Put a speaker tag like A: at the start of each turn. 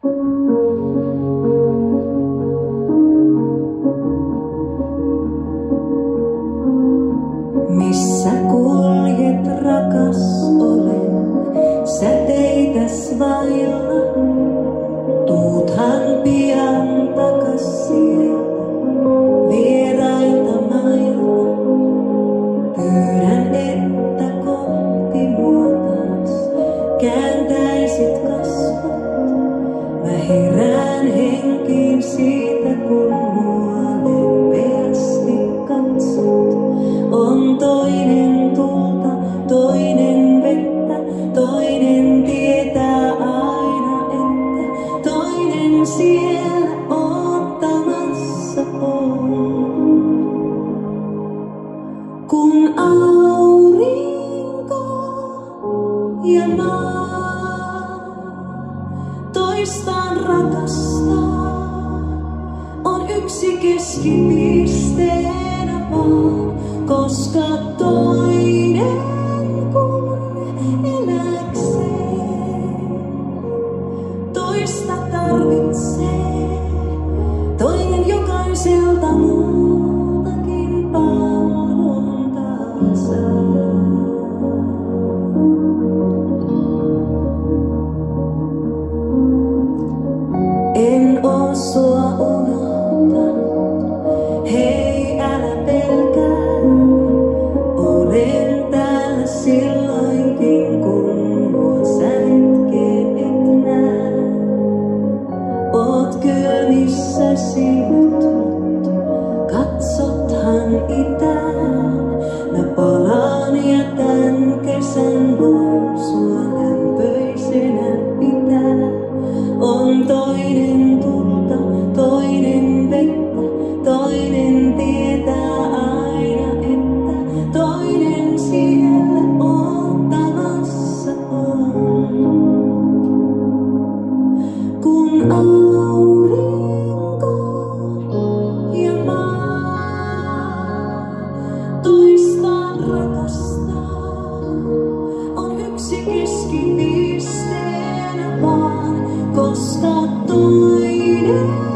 A: Missä kuljet, rakas, olen säteitäs vailla. Tuuthan pian takas sieltä vierailta mailta. Pyydän, että kohti mua taas kääntäisit kasvot. Mä herään henkiin siitä, kun mua lempeästi katsot. On toinen tulta, toinen vettä, toinen tietää aina, että toinen siellä odottamassa on. Kun aurinko ja maa toistaan rakastaa, on yksi keskipisteenä vaan, koska toinen kun eläkseen toista tarvitsee, toinen jokaiselta muutakin palvontaa saa. En oo sua unohtanut, hei älä pelkää. Olen täällä silloinkin, kun mua sä hetkeen et näe. Oot kylmissäsi nyt, katsothan itään. Mä palaan ja tän kesän voin sua lämpöisenä pitää. On toinen tulta, toinen vettä, toinen tietää aina, että toinen siellä odottamassa on. Kun aurinko ja maa toistaan rakastaa, on yksi keskipisteenä vaan, koska toinen